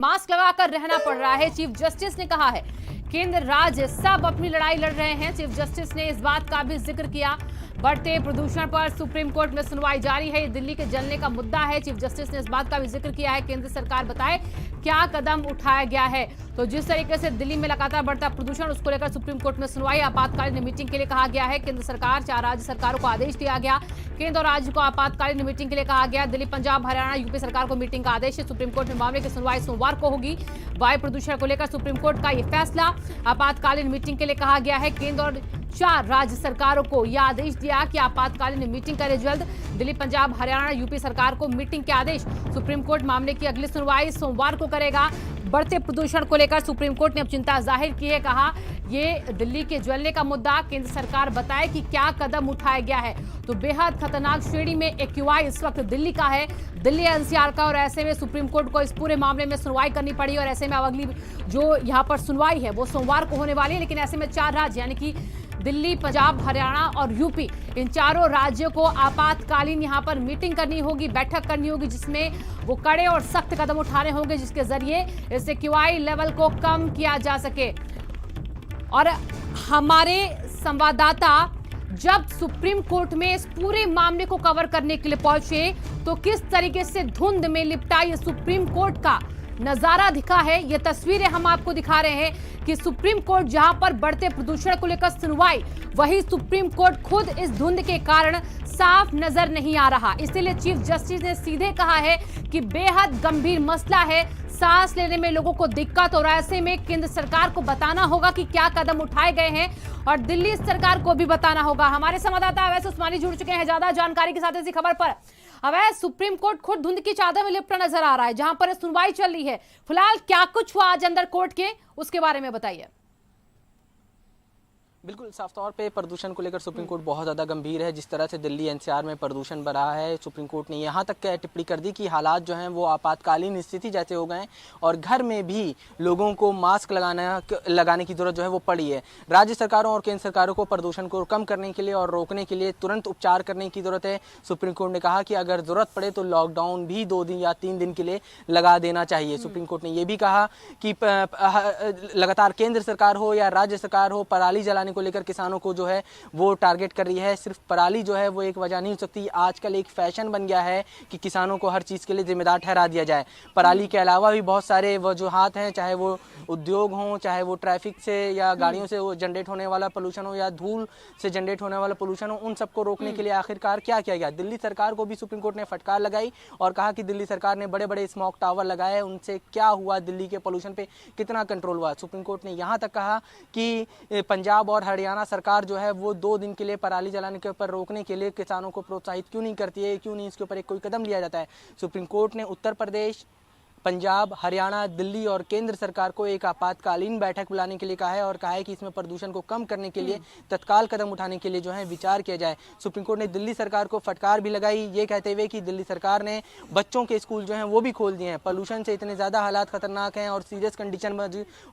Mask लगाकर रहना पड़ रहा है। चीफ जस्टिस ने कहा है केंद्र राज्य सब अपनी लड़ाई लड़ रहे हैं। चीफ जस्टिस ने इस बात का भी जिक्र किया। बढ़ते प्रदूषण पर सुप्रीम कोर्ट में सुनवाई जारी है। ये दिल्ली के जलने का मुद्दा है। चीफ जस्टिस ने इस बात का भी जिक्र किया है केंद्र सरकार बताए क्या कदम उठाया गया है। तो जिस तरीके से दिल्ली में लगातार बढ़ता प्रदूषण उसको लेकर सुप्रीम कोर्ट में सुनवाई आपातकालीन मीटिंग के लिए कहा गया है। केंद्र सरकार 4 राज्य सरकारों को आदेश दिया गया। केंद्र और राज्य को आपातकालीन मीटिंग के लिए कहा गया। दिल्ली, पंजाब, हरियाणा, यूपी सरकार को मीटिंग का आदेश है। सुप्रीम कोर्ट में मामले की सुनवाई सोमवार को होगी। वायु प्रदूषण को लेकर सुप्रीम कोर्ट का यह फैसला। आपातकालीन मीटिंग के लिए कहा गया है। केंद्र और 4 राज्य सरकारों को यह आदेश दिया कि आपातकालीन मीटिंग करे जल्द। दिल्ली, पंजाब, हरियाणा, यूपी सरकार को मीटिंग के आदेश। सुप्रीम कोर्ट मामले की अगली सुनवाई सोमवार को करेगा। बढ़ते प्रदूषण को लेकर सुप्रीम कोर्ट ने अब चिंता जाहिर की है। कहा ये दिल्ली के ज्वलने का मुद्दा, केंद्र सरकार बताए कि क्या कदम उठाया गया है। तो बेहद खतरनाक श्रेणी में एक्यूआई इस वक्त दिल्ली का है, दिल्ली एनसीआर का। और ऐसे में सुप्रीम कोर्ट को इस पूरे मामले में सुनवाई करनी पड़ी। और ऐसे में अब अगली जो यहाँ पर सुनवाई है वो सोमवार को होने वाली है। लेकिन ऐसे में 4 राज्य यानी कि दिल्ली, पंजाब, हरियाणा और यूपी, इन चारों राज्यों को आपातकालीन यहां पर मीटिंग करनी होगी, बैठक करनी होगी, जिसमें वो कड़े और सख्त कदम उठाने होंगे जिसके जरिए इस एक्यूआई लेवल को कम किया जा सके। और हमारे संवाददाता जब सुप्रीम कोर्ट में इस पूरे मामले को कवर करने के लिए पहुंचे तो किस तरीके से धुंध में लिपटा ये सुप्रीम कोर्ट का नजारा दिखा है। ये तस्वीरें हम आपको दिखा रहे हैं कि सुप्रीम कोर्ट जहां पर बढ़ते प्रदूषण को लेकर सुनवाई, वही सुप्रीम कोर्ट खुद इस धुंध के कारण साफ नजर नहीं आ रहा। इसीलिए चीफ जस्टिस ने सीधे कहा है कि बेहद गंभीर मसला है, सांस लेने में लोगों को दिक्कत। और ऐसे में केंद्र सरकार को बताना होगा कि क्या कदम उठाए गए हैं और दिल्ली सरकार को भी बताना होगा। हमारे संवाददाता अवैस उस्मानी जुड़ चुके हैं ज्यादा जानकारी के साथ इसी खबर पर। अवैस, सुप्रीम कोर्ट खुद धुंध की चादर में लिपटा नजर आ रहा है जहां पर सुनवाई चल रही है। फिलहाल क्या कुछ हुआ आज अंदर कोर्ट के, उसके बारे में बताइए। बिल्कुल साफ तौर पे प्रदूषण को लेकर सुप्रीम कोर्ट बहुत ज़्यादा गंभीर है। जिस तरह से दिल्ली एनसीआर में प्रदूषण बढ़ा है, सुप्रीम कोर्ट ने यहाँ तक टिप्पणी कर दी कि हालात जो हैं वो आपातकालीन स्थिति जैसे हो गए और घर में भी लोगों को मास्क लगाने की जरूरत जो है वो पड़ी है। राज्य सरकारों और केंद्र सरकारों को प्रदूषण को कम करने के लिए और रोकने के लिए तुरंत उपचार करने की जरूरत है। सुप्रीम कोर्ट ने कहा कि अगर जरूरत पड़े तो लॉकडाउन भी 2 दिन या 3 दिन के लिए लगा देना चाहिए। सुप्रीम कोर्ट ने यह भी कहा कि लगातार केंद्र सरकार हो या राज्य सरकार हो, पराली जलाने को लेकर किसानों को जो है वो टारगेट कर रही है। सिर्फ पराली जो है वो एक वजह नहीं हो सकती। आजकल एक फैशन बन गया है कि किसानों को हर चीज़ के लिए जिम्मेदार ठहरा दिया जाए। पराली के अलावा भी बहुत सारे वजूहात हैं, चाहे वो उद्योग हों, चाहे वो ट्रैफिक से या गाड़ियों से वो जनरेट होने वाला पोल्यूशन हो या धूल से जनरेट होने वाला पोल्यूशन हो, उन सबको रोकने के लिए आखिरकार क्या किया गया। दिल्ली सरकार को भी सुप्रीम कोर्ट ने फटकार लगाई और कहा कि दिल्ली सरकार ने बड़े बड़े स्मोक टावर लगाए, उनसे क्या हुआ, दिल्ली के पोल्यूशन पे कितना कंट्रोल हुआ। सुप्रीम कोर्ट ने यहाँ तक कहा कि पंजाब और हरियाणा सरकार जो है वो 2 दिन के लिए पराली जलाने के ऊपर रोकने के लिए किसानों को प्रोत्साहित क्यों नहीं करती है, क्यों नहीं इसके ऊपर एक कोई कदम लिया जाता है। सुप्रीम कोर्ट ने उत्तर प्रदेश, पंजाब, हरियाणा, दिल्ली और केंद्र सरकार को एक आपातकालीन बैठक बुलाने के लिए कहा है और कहा है कि इसमें प्रदूषण को कम करने के लिए तत्काल कदम उठाने के लिए जो है विचार किया जाए। सुप्रीम कोर्ट ने दिल्ली सरकार को फटकार भी लगाई, ये कहते हुए कि दिल्ली सरकार ने बच्चों के स्कूल जो हैं वो भी खोल दिए हैं। पोल्यूशन से इतने ज़्यादा हालात खतरनाक हैं और सीरियस कंडीशन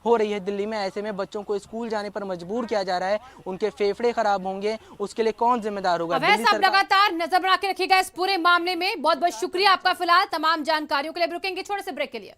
हो रही है दिल्ली में। ऐसे में बच्चों को स्कूल जाने पर मजबूर किया जा रहा है, उनके फेफड़े खराब होंगे, उसके लिए कौन जिम्मेदार होगा। लगातार नजर बना के रखिएगा इस पूरे मामले में। बहुत बहुत शुक्रिया आपका फिलहाल तमाम जानकारियों के लिए। रुकेंगे छोटे से ब्रेक के लिए।